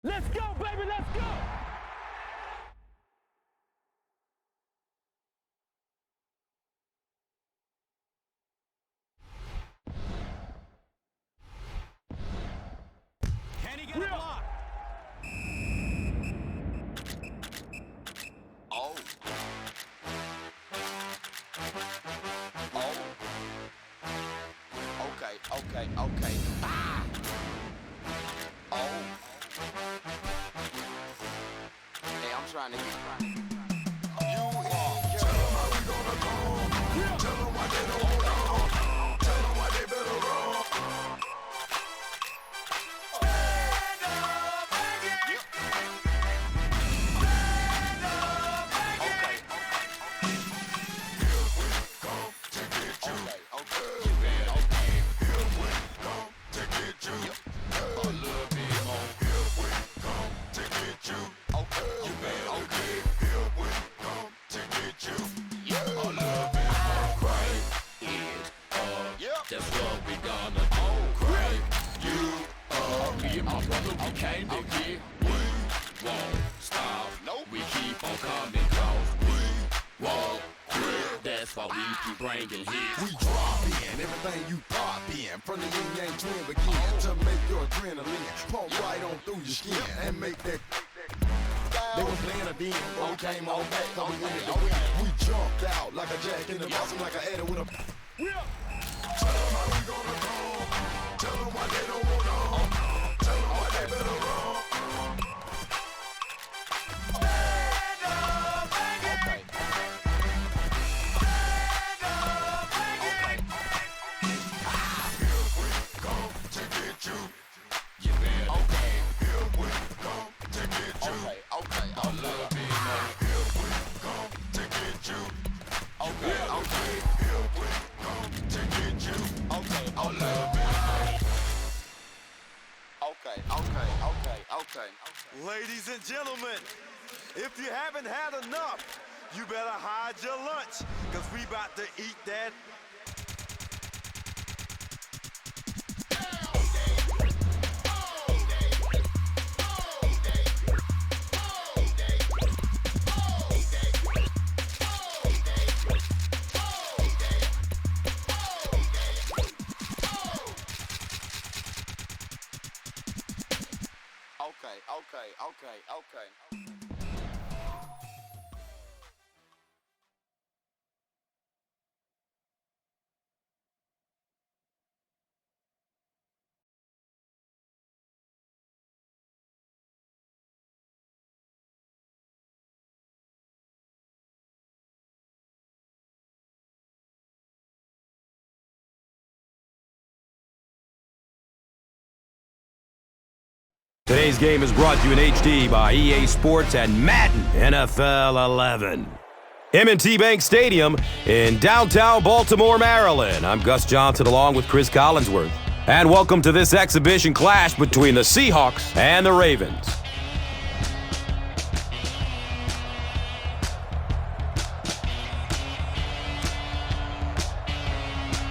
Let's go, baby, let's go! Can he get a block? Oh. Oh. Okay. Ah! Oh. Hey, I'm trying to get you in. Tell them how we gonna go. Tell them why they don't hold on. Tell them why they better run. Stand up, baby. Yep. Stand up, baby. Okay. Here we come to get you. Okay. Here we come to get you. Yep. A little bit more. Here we come to get you. Okay. You better get. Here we come to get you. Yeah. A little bit more. Crank it up. Yep. That's what we gonna do. Crank you Me and my brother, we came to get. We won't stop. Nope. We keep on coming close. We won't quit. That's why we keep bringing hits. We drop in everything you pop in. From the yin yang twin begin to make your adrenaline pump right on through your skin and make that. They was playing a den, but we came on back, cause we wanted to win. We jumped out like a jack in the box, like an adder with a. Tell them how we gonna go. Tell them why they don't want on. Tell them why they better run. Stand up, baby. Okay. Stand up, baby. Here we come to get you. You better Okay. Here we come to get you. Okay. a little bit more. Here we come to get you. Okay. Here we come to get you. Okay. A little bit more. Okay. Ladies and gentlemen, if you haven't had enough, you better hide your lunch, because we about to eat that. Okay. Today's game is brought to you in HD by EA Sports and Madden NFL 11. M&T Bank Stadium in downtown Baltimore, Maryland. I'm Gus Johnson along with Chris Collinsworth. And welcome to this exhibition clash between the Seahawks and the Ravens.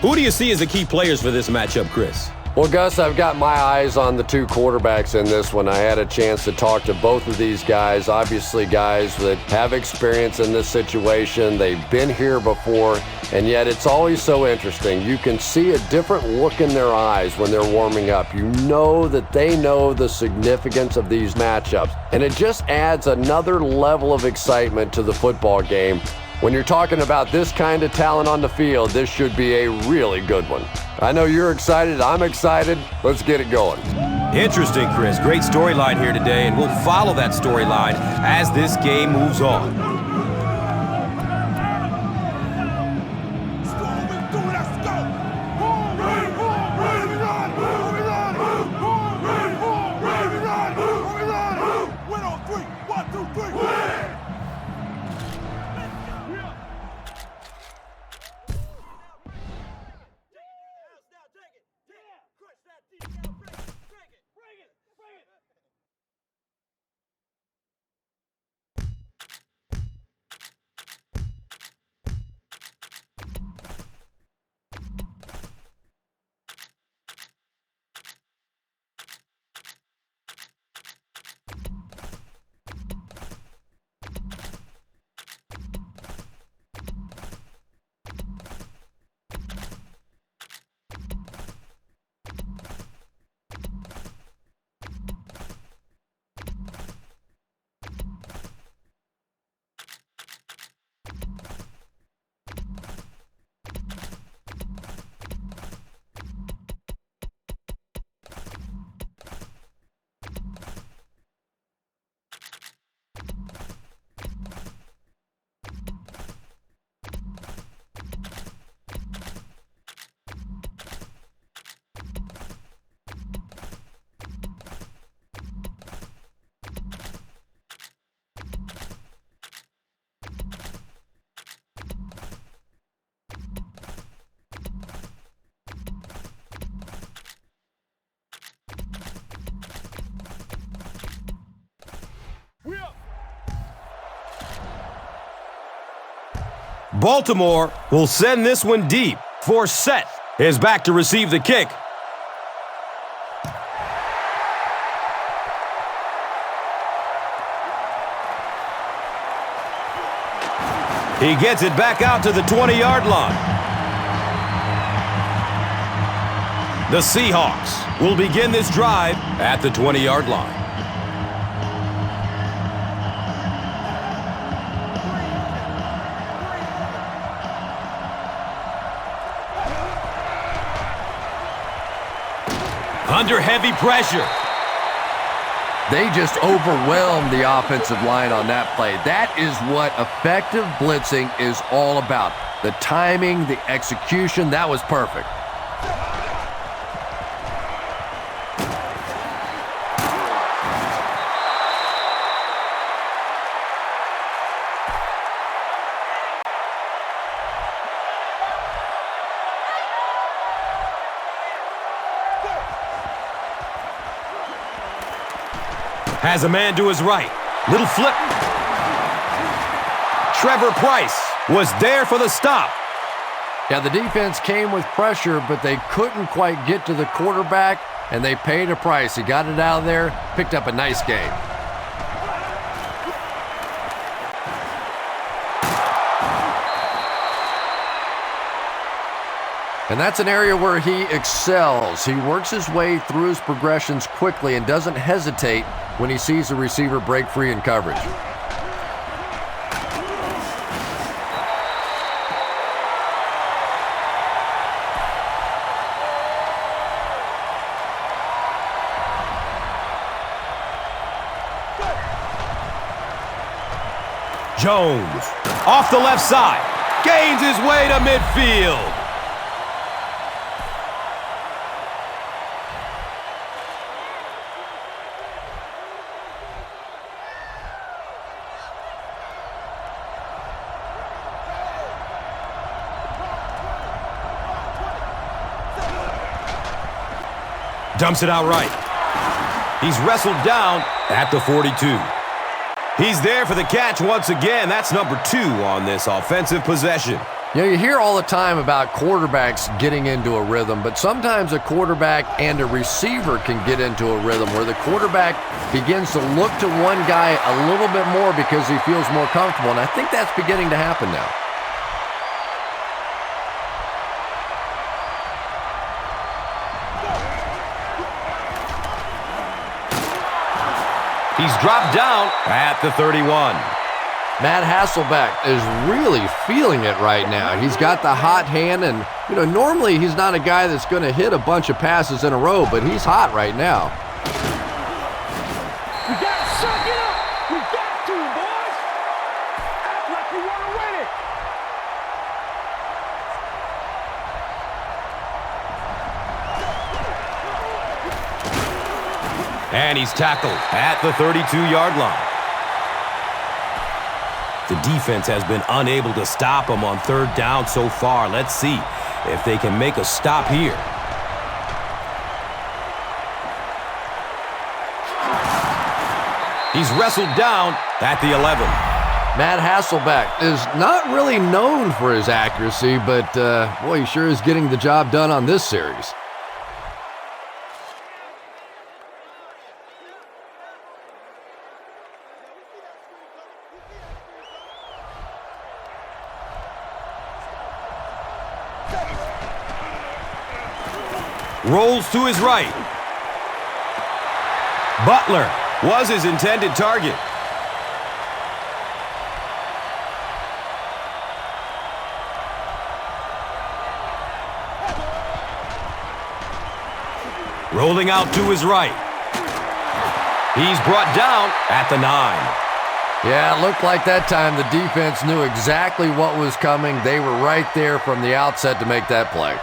Who do you see as the key players for this matchup, Chris? Well, Gus, I've got my eyes on the two quarterbacks in this one. I had a chance to talk to both of these guys, obviously guys that have experience in this situation. They've been here before, and yet it's always so interesting. You can see a different look in their eyes when they're warming up. You know that they know the significance of these matchups, and it just adds another level of excitement to the football game. When you're talking about this kind of talent on the field, this should be a really good one. I know you're excited. I'm excited. Let's get it going. Interesting, Chris. Great storyline here today, and we'll follow that storyline as this game moves on. Baltimore will send this one deep. Forsett is back to receive the kick. He gets it back out to the 20-yard line. The Seahawks will begin this drive at the 20-yard line. Under heavy pressure. They just overwhelmed the offensive line on that play. That is what effective blitzing is all about. The timing, the execution, that was perfect. Has a man to his right. Little flip. Trevor Price was there for the stop. Yeah, the defense came with pressure, but they couldn't quite get to the quarterback, and they paid a price. He got it out of there, picked up a nice game. And that's an area where he excels. He works his way through his progressions quickly and doesn't hesitate when he sees the receiver break free in coverage. Jones off the left side. Gains his way to midfield. Dumps it out right. He's wrestled down at the 42. He's there for the catch once again. That's number 2 on this offensive possession. You know, you hear all the time about quarterbacks getting into a rhythm, but sometimes a quarterback and a receiver can get into a rhythm where the quarterback begins to look to one guy a little bit more because he feels more comfortable, and I think that's beginning to happen now. He's dropped down at the 31. Matt Hasselbeck is really feeling it right now. He's got the hot hand, and normally he's not a guy that's going to hit a bunch of passes in a row, but he's hot right now. We got to suck it up. We got to, boys. Act like you want to win it. And he's tackled at the 32-yard line. The defense has been unable to stop him on 3rd down so far. Let's see if they can make a stop here. He's wrestled down at the 11. Matt Hasselbeck is not really known for his accuracy, but boy, he sure is getting the job done on this series. Rolls to his right. Butler was his intended target. Rolling out to his right. He's brought down at the 9. Yeah, it looked like that time the defense knew exactly what was coming. They were right there from the outset to make that play.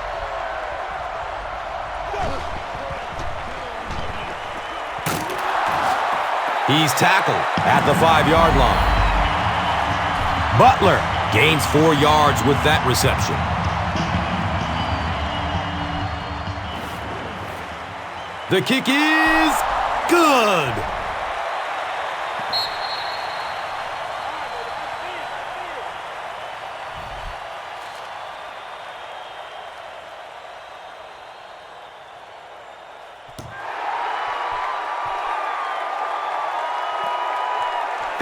He's tackled at the 5-yard line. Butler gains 4 yards with that reception. The kick is good.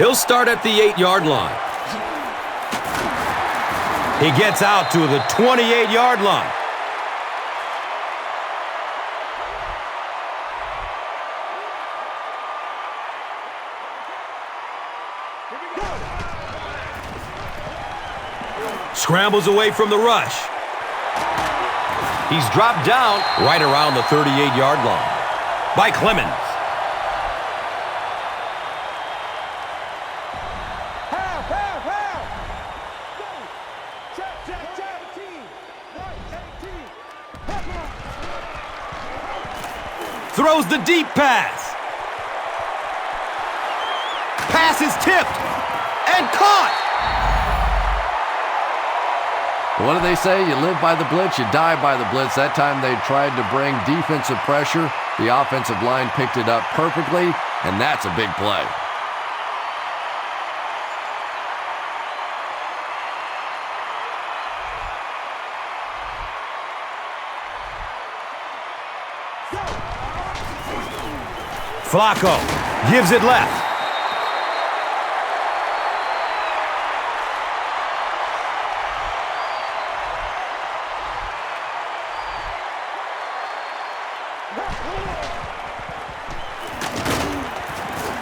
He'll start at the 8-yard line. He gets out to the 28-yard line. Scrambles away from the rush. He's dropped down right around the 38-yard line by Clemens. Half, half, half. Go. Check, check, check. 17. Right, 18. Throws the deep pass. Pass is tipped and caught. What do they say? You live by the blitz, you die by the blitz. That time they tried to bring defensive pressure. The offensive line picked it up perfectly, and that's a big play. Flacco gives it left.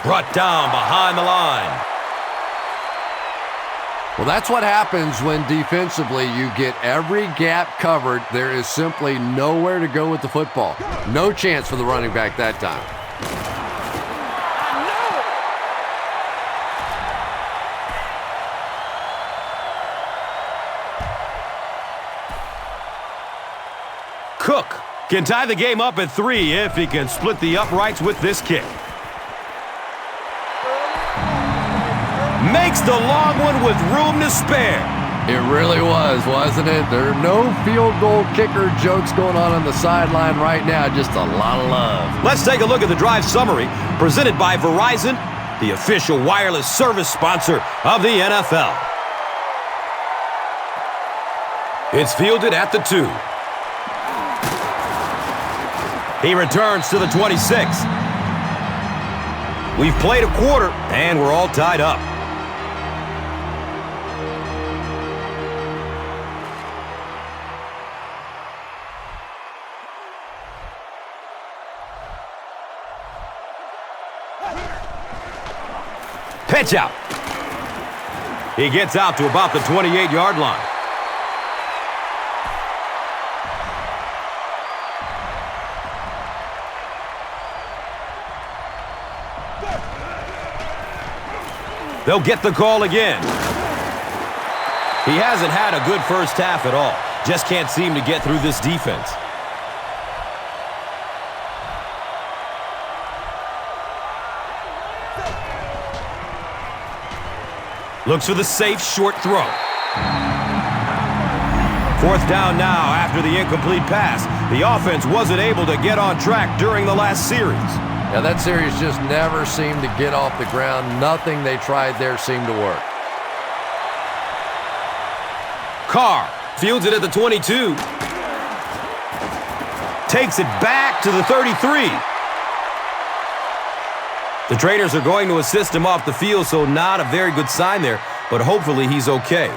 Brought down behind the line. Well, that's what happens when defensively you get every gap covered. There is simply nowhere to go with the football. No chance for the running back that time. Cook can tie the game up at 3 if he can split the uprights with this kick. Makes the long one with room to spare. It really was, wasn't it? There are no field goal kicker jokes going on the sideline right now. Just a lot of love. Let's take a look at the drive summary presented by Verizon, the official wireless service sponsor of the NFL. It's fielded at the 2. He returns to the 26. We've played a quarter, and we're all tied up. Pitch out. He gets out to about the 28-yard line. They'll get the call again. He hasn't had a good first half at all. Just can't seem to get through this defense. Looks for the safe short throw. 4th down now after the incomplete pass. The offense wasn't able to get on track during the last series. Yeah, that series just never seemed to get off the ground. Nothing they tried there seemed to work. Carr fields it at the 22. Takes it back to the 33. The trainers are going to assist him off the field, so not a very good sign there, but hopefully he's okay.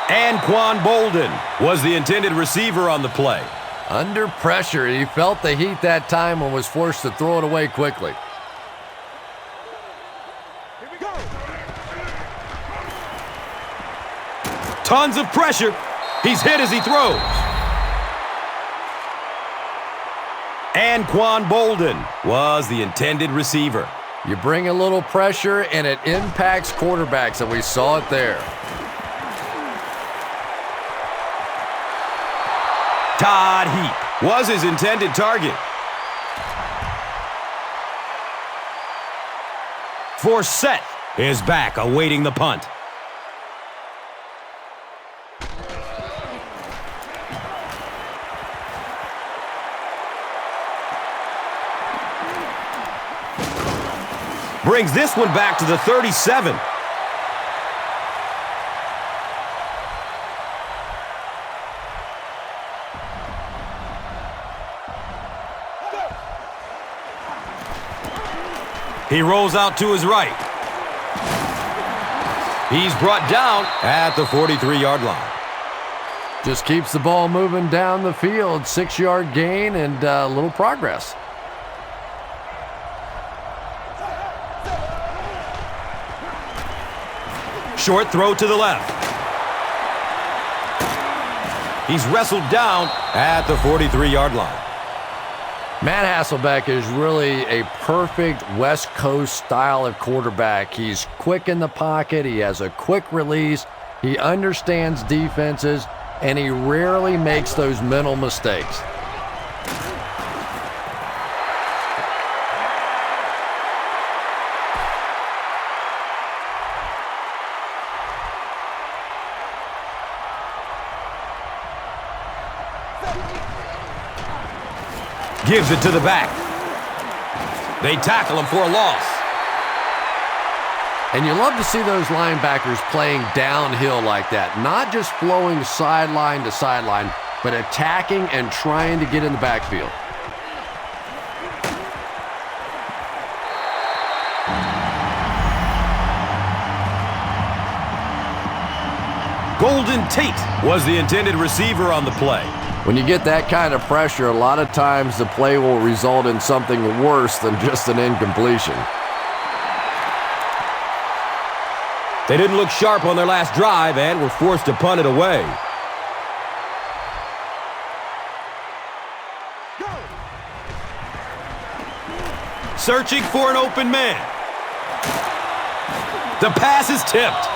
Anquan Bolden was the intended receiver on the play. Under pressure, he felt the heat that time and was forced to throw it away quickly. Here we go. Tons of pressure. He's hit as he throws. Anquan Bolden was the intended receiver. You bring a little pressure, and it impacts quarterbacks, and we saw it there. Todd Heap was his intended target. Forsett is back awaiting the punt. Brings this one back to the 37. He rolls out to his right. He's brought down at the 43-yard line. Just keeps the ball moving down the field. 6-yard gain and a little progress. Short throw to the left. He's wrestled down at the 43-yard line. Matt Hasselbeck is really a perfect West Coast style of quarterback. He's quick in the pocket. He has a quick release. He understands defenses, and he rarely makes those mental mistakes. Gives it to the back. They tackle him for a loss. And you love to see those linebackers playing downhill like that. Not just flowing sideline to sideline, but attacking and trying to get in the backfield. Golden Tate was the intended receiver on the play. When you get that kind of pressure, a lot of times the play will result in something worse than just an incompletion. They didn't look sharp on their last drive and were forced to punt it away. Searching for an open man. The pass is tipped.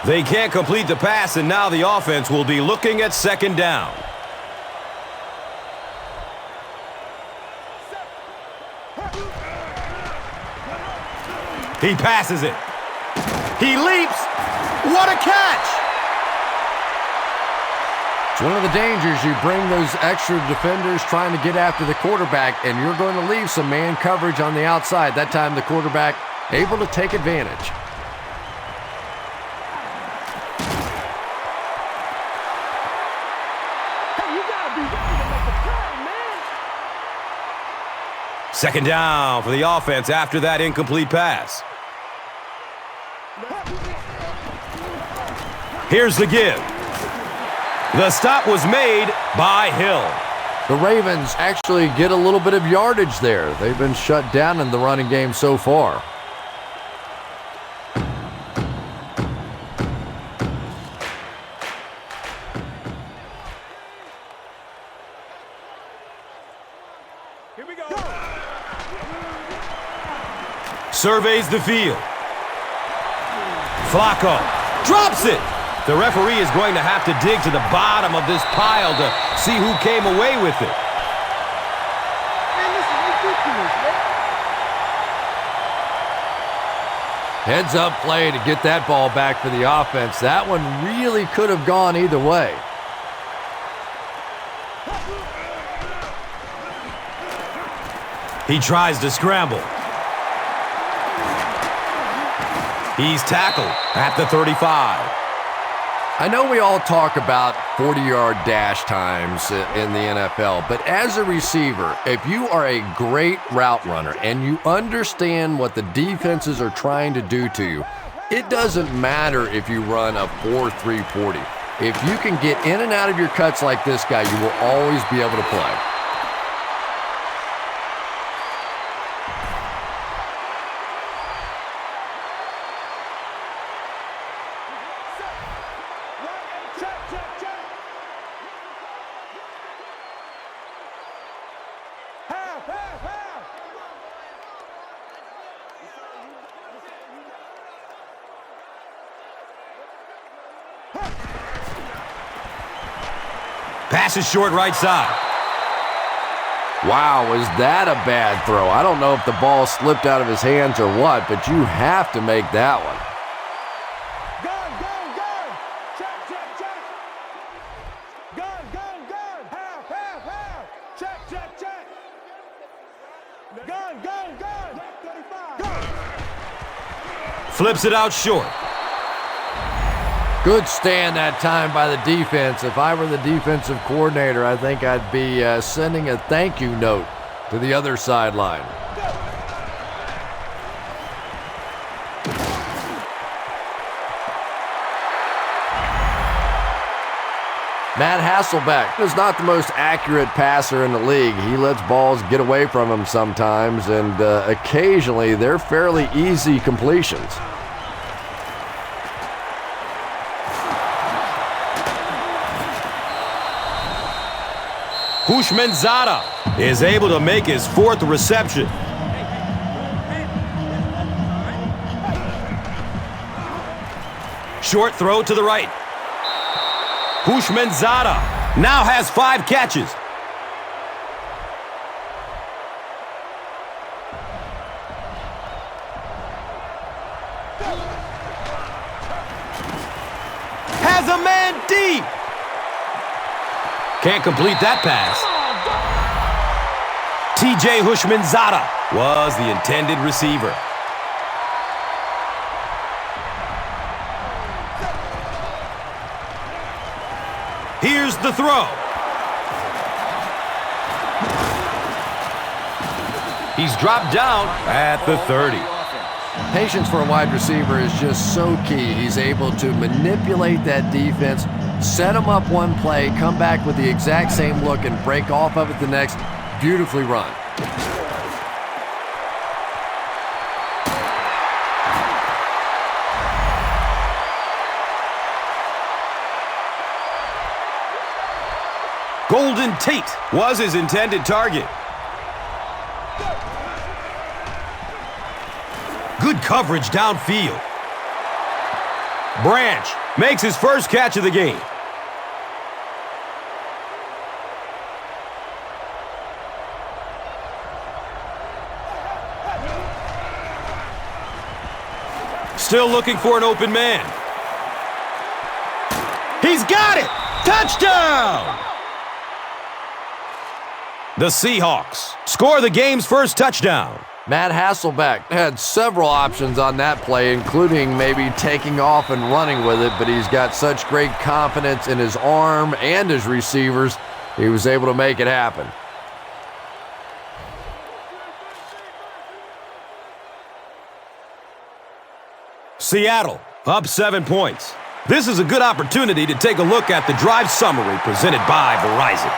They can't complete the pass, and now the offense will be looking at second down. He passes it. He leaps. What a catch! It's one of the dangers. You bring those extra defenders trying to get after the quarterback, and you're going to leave some man coverage on the outside. That time the quarterback able to take advantage. Second down for the offense after that incomplete pass. Here's the give. The stop was made by Hill. The Ravens actually get a little bit of yardage there. They've been shut down in the running game so far. Here we go. Surveys the field. Flacco drops it. The referee is going to have to dig to the bottom of this pile to see who came away with it. Man, this is ridiculous, man. Heads up play to get that ball back for the offense. That one really could have gone either way. He tries to scramble. He's tackled at the 35. I know we all talk about 40-yard dash times in the NFL, but as a receiver, if you are a great route runner and you understand what the defenses are trying to do to you, it doesn't matter if you run a 4.3 40. If you can get in and out of your cuts like this guy, you will always be able to play. Pass is short right side. Wow, was that a bad throw? I don't know if the ball slipped out of his hands or what, but you have to make that one. Gun, gun, gun. Check, check, check. Gun, gun, gun. Half, half, half. Check, check, check. Gun, gun, gun. 35. Gun. Flips it out short. Good stand that time by the defense. If I were the defensive coordinator, I think I'd be sending a thank you note to the other sideline. Matt Hasselbeck is not the most accurate passer in the league. He lets balls get away from him sometimes, and occasionally they're fairly easy completions. Hushmanzada is able to make his 4th reception. Short throw to the right. Hushmanzada now has 5 catches. Has a man deep. Can't complete that pass. TJ Hushmanzada was the intended receiver. Here's the throw. He's dropped down at the 30. Patience for a wide receiver is just so key. He's able to manipulate that defense, set them up one play, come back with the exact same look, and break off of it the next. Beautifully run. Golden Tate was his intended target. Good coverage downfield. Branch makes his first catch of the game. Still looking for an open man. He's got it! Touchdown! The Seahawks score the game's first touchdown. Matt Hasselbeck had several options on that play, including maybe taking off and running with it, but he's got such great confidence in his arm and his receivers, he was able to make it happen. Seattle up 7 points. This is a good opportunity to take a look at the drive summary presented by Verizon.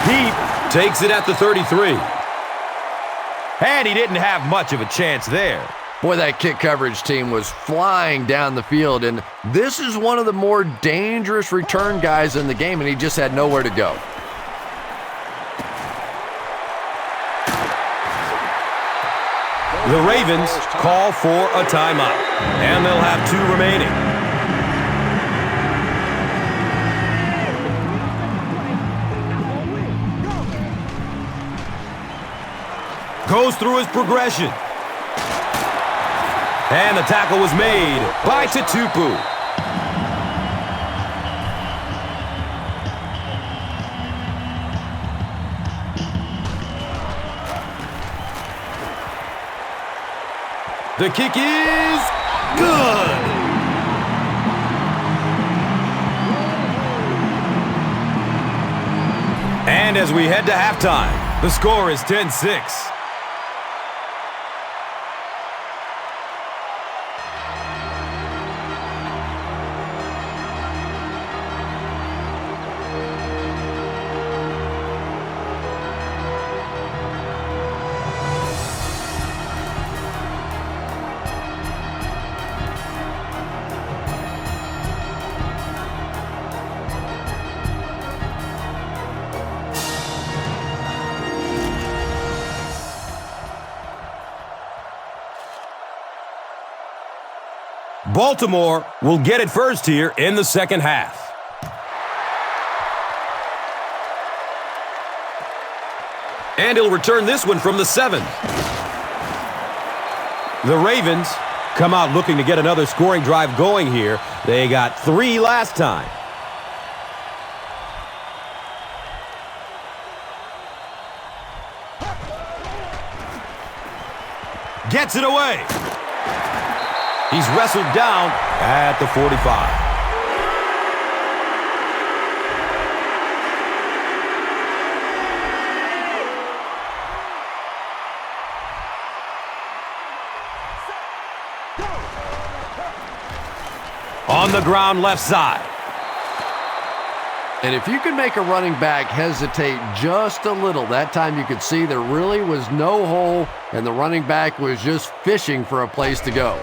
Deep takes it at the 33. And he didn't have much of a chance there. Boy, that kick coverage team was flying down the field, and this is one of the more dangerous return guys in the game, and he just had nowhere to go. The Ravens call for a timeout, and they'll have 2 remaining. Goes through his progression. And the tackle was made by Tutupu. The kick is good. And as we head to halftime, the score is 10-6. Baltimore will get it first here in the second half. And he'll return this one from the 7. The Ravens come out looking to get another scoring drive going here. They got 3 last time. Gets it away. He's wrestled down at the 45. On the ground left side. And if you can make a running back hesitate just a little, that time you could see there really was no hole and the running back was just fishing for a place to go.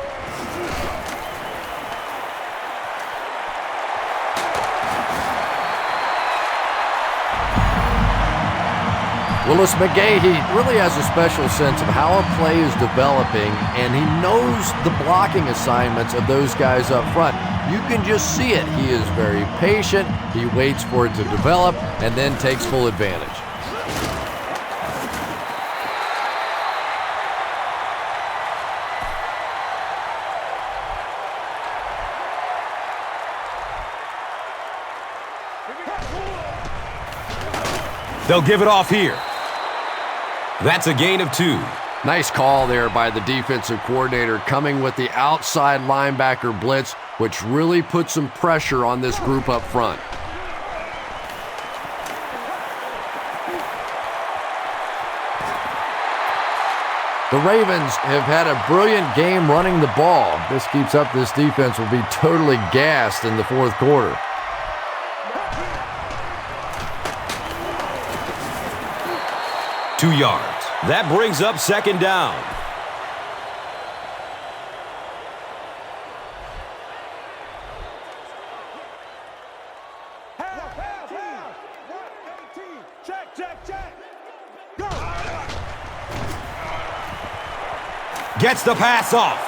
Willis McGahee really has a special sense of how a play is developing, and he knows the blocking assignments of those guys up front. You can just see it. He is very patient. He waits for it to develop and then takes full advantage. They'll give it off here. That's a gain of 2. Nice call there by the defensive coordinator, coming with the outside linebacker blitz, which really put some pressure on this group up front. The Ravens have had a brilliant game running the ball. If this keeps up, this defense will be totally gassed in the fourth quarter. Two yards. That brings up second down. Half. 118. Check. Go. Gets the pass off.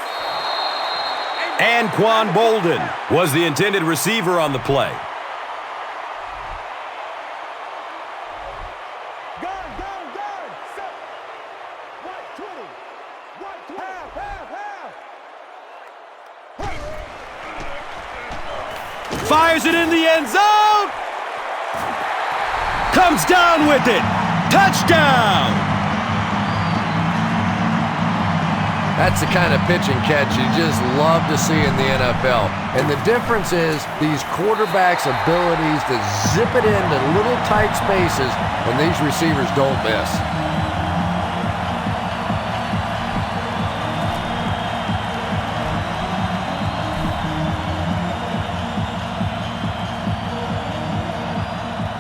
Anquan Bolden was the intended receiver on the play. Fires it in the end zone. Comes down with it. Touchdown. That's the kind of pitch and catch you just love to see in the NFL. And the difference is these quarterbacks' abilities to zip it into little tight spaces, and these receivers don't miss.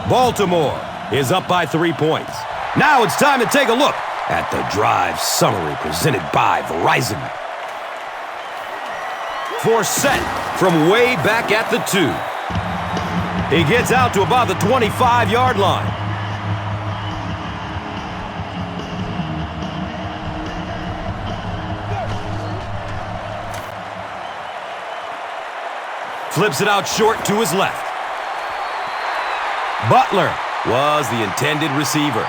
Baltimore is up by 3 points. Now it's time to take a look at the drive summary presented by Verizon. Forsett from way back at the 2. He gets out to about the 25-yard line. Flips it out short to his left. Butler was the intended receiver.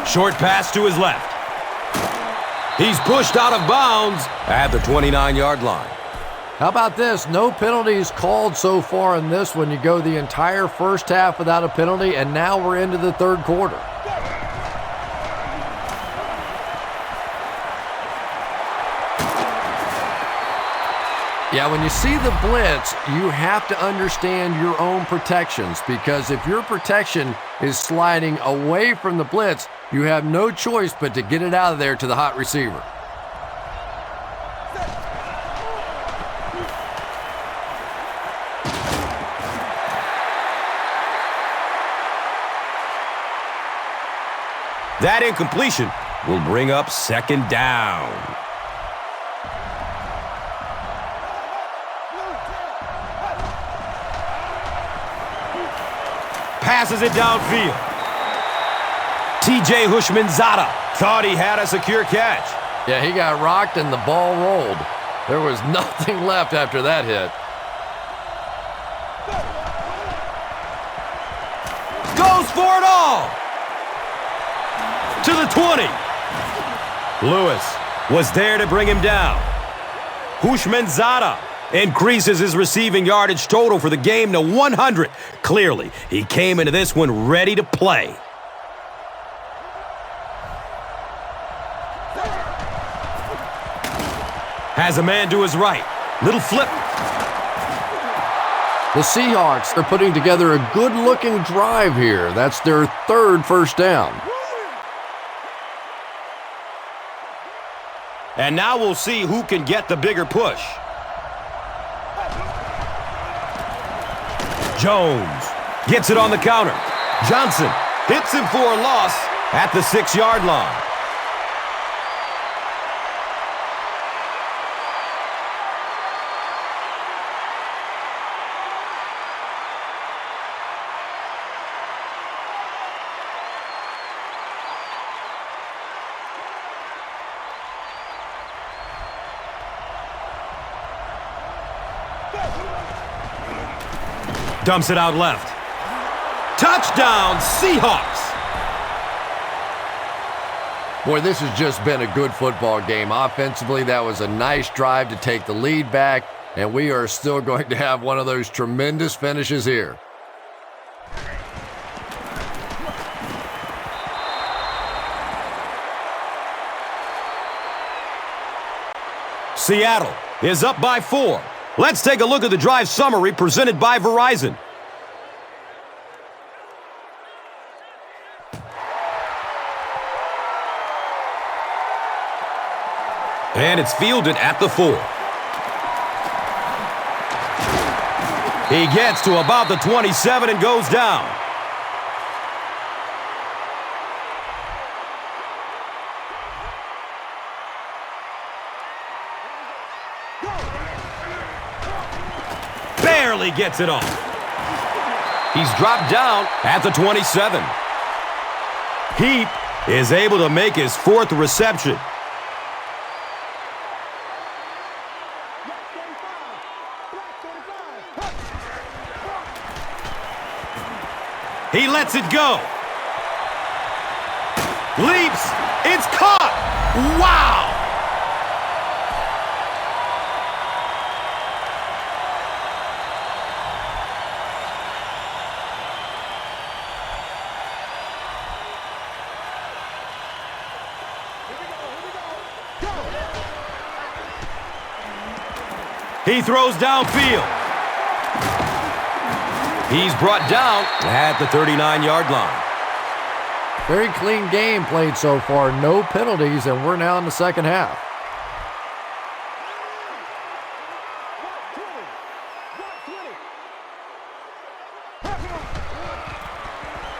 Short pass to his left. He's pushed out of bounds at the 29-yard line. How about this? No penalties called so far in this one. You go the entire first half without a penalty, and now we're into the third quarter. Yeah, when you see the blitz, you have to understand your own protections, because if your protection is sliding away from the blitz, you have no choice but to get it out of there to the hot receiver. That incompletion will bring up second down. Passes it downfield. TJ Hushmanzada thought he had a secure catch. Yeah, he got rocked and the ball rolled. There was nothing left after that hit. Goes for it all. To the 20. Lewis was there to bring him down. Hushmanzada increases his receiving yardage total for the game to 100. Clearly, he came into this one ready to play. Has a man to his right. Little flip. The Seahawks are putting together a good-looking drive here. That's their third first down. And now we'll see who can get the bigger push. Jones gets it on the counter. Johnson hits him for a loss at the 6-yard line. Dumps it out left. Touchdown, Seahawks! Boy, this has just been a good football game. Offensively, that was a nice drive to take the lead back, and we are still going to have one of those tremendous finishes here. Seattle is up by 4. Let's take a look at the drive summary presented by Verizon. And it's fielded at the 4. He gets to about the 27 and goes down. Barely gets it off. He's dropped down at the 27. Heap is able to make his 4th reception. He lets it go. Leaps. It's caught. Wow. He throws downfield. He's brought down at the 39-yard line. Very clean game played so far. No penalties, and we're now in the second half.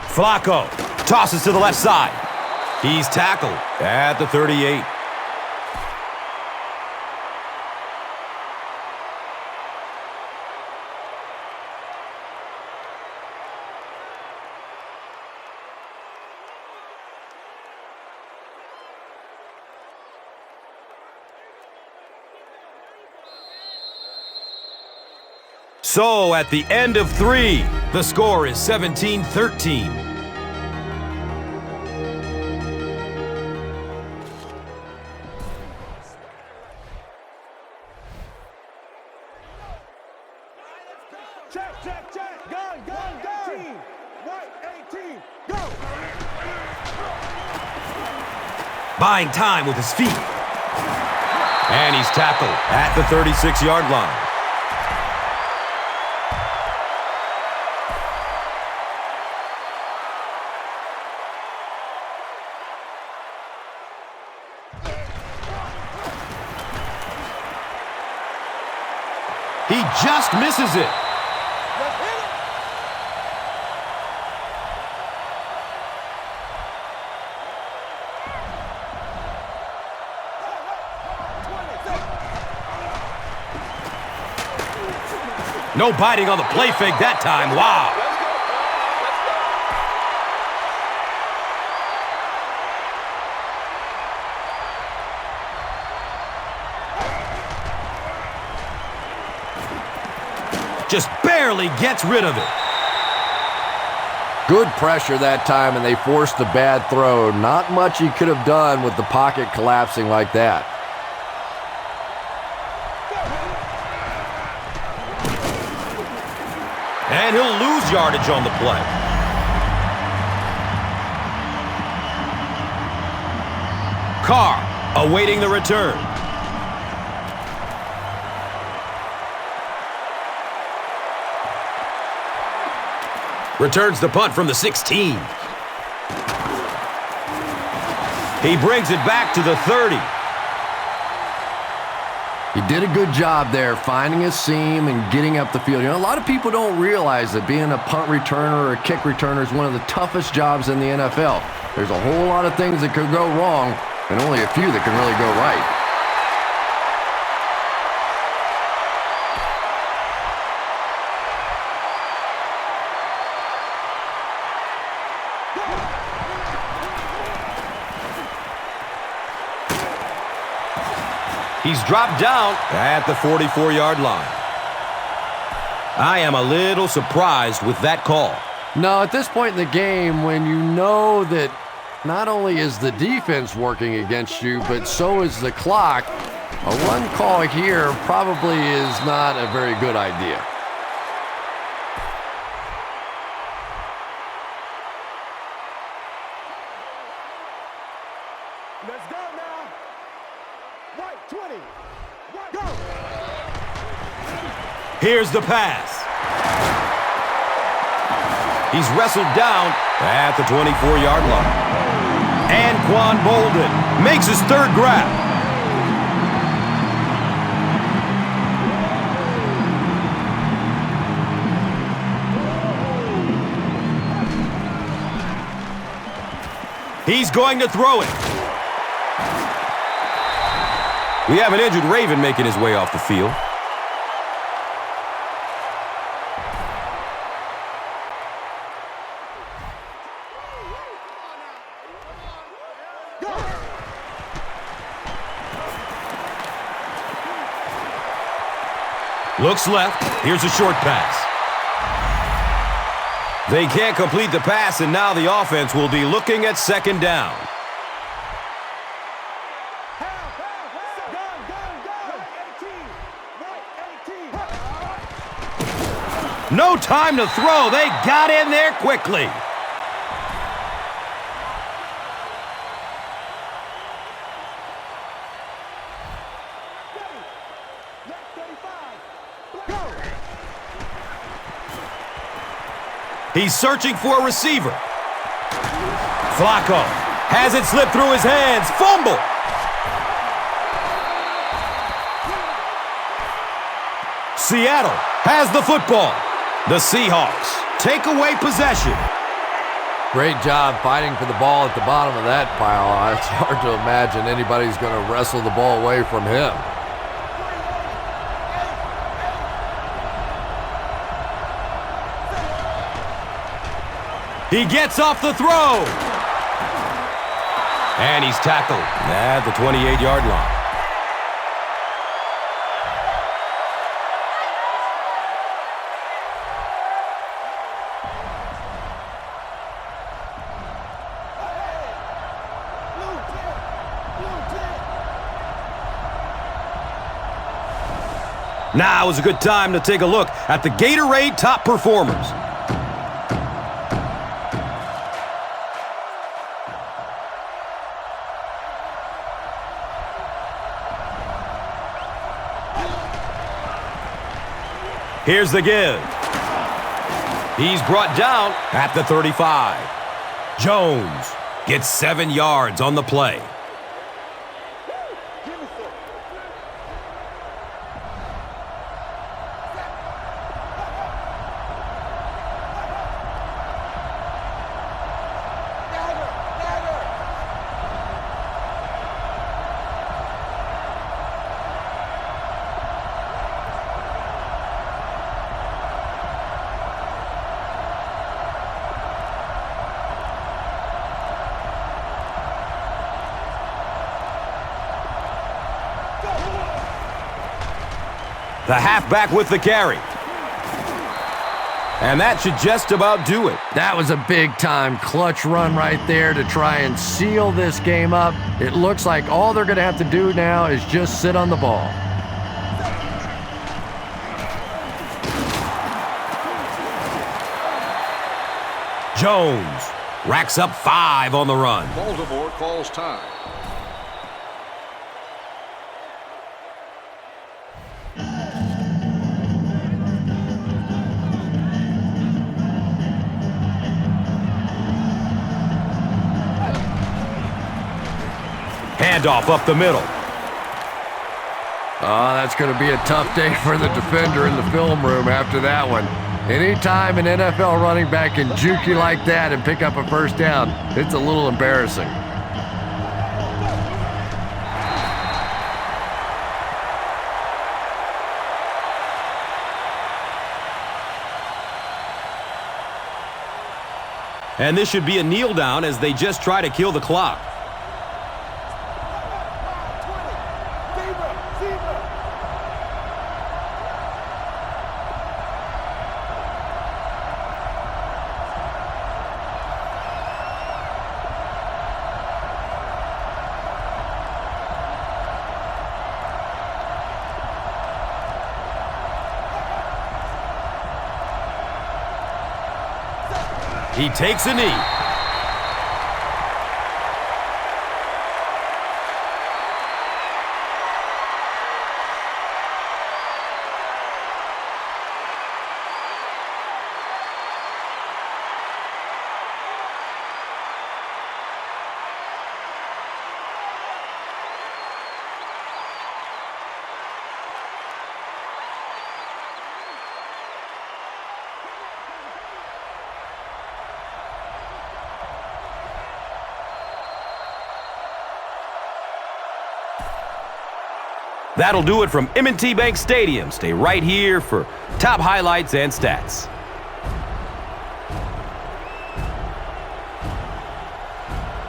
Flacco tosses to the left side. He's tackled at the 38. So, at the end of 3, the score is 17-13. Check, check, check. Gun, gun, gun. 18. White 18. Go. Buying time with his feet. And he's tackled at the 36-yard line. He just misses it. No biting on the play fake that time. Wow. Just barely gets rid of it. Good pressure that time, and they forced the bad throw. Not much he could have done with the pocket collapsing like that. And he'll lose yardage on the play. Carr awaiting the return. Returns the punt from the 16. He brings it back to the 30. He did a good job there finding a seam and getting up the field. You know, a lot of people don't realize that being a punt returner or a kick returner is one of the toughest jobs in the NFL. There's a whole lot of things that could go wrong and only a few that can really go right. He's dropped down at the 44-yard line. I am a little surprised with that call. No, at this point in the game, when you know that not only is the defense working against you, but so is the clock, a run call here probably is not a very good idea. Let's go now. Right 20. Go. Here's the pass. He's wrestled down at the 24-yard line. Anquan Bolden makes his third grab. He's going to throw it. We have an injured Raven making his way off the field. Looks left. Here's a short pass. They can't complete the pass, and now the offense will be looking at second down. No time to throw. They got in there quickly. He's searching for a receiver. Flacco has it slip through his hands. Fumble. Seattle has the football. The Seahawks take away possession. Great job fighting for the ball at the bottom of that pile. It's hard to imagine anybody's going to wrestle the ball away from him. He gets off the throw. And he's tackled at the 28-yard line. Now is a good time to take a look at the Gatorade top performers. Here's the give. He's brought down at the 35. Jones gets 7 yards on the play. The halfback with the carry. And that should just about do it. That was a big-time clutch run right there to try and seal this game up. It looks like all they're going to have to do now is just sit on the ball. Jones racks up 5 on the run. Baltimore calls time. Handoff up the middle. Oh, that's going to be a tough day for the defender in the film room after that one. Anytime an NFL running back can juke you like that and pick up a first down, it's a little embarrassing. And this should be a kneel down as they just try to kill the clock. He takes a knee. That'll do it from M&T Bank Stadium. Stay right here for top highlights and stats.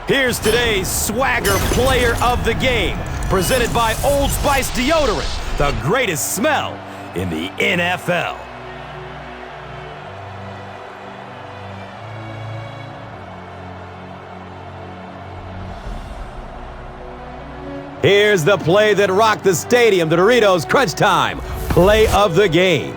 Here's today's Swagger Player of the Game, presented by Old Spice Deodorant, the greatest smell in the NFL. Here's the play that rocked the stadium, the Doritos Crunch Time Play of the Game.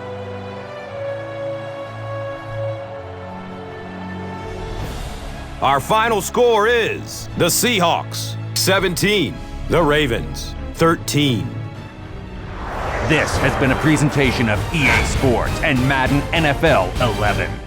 Our final score is the Seahawks 17, the Ravens 13. This has been a presentation of EA Sports and Madden NFL 11.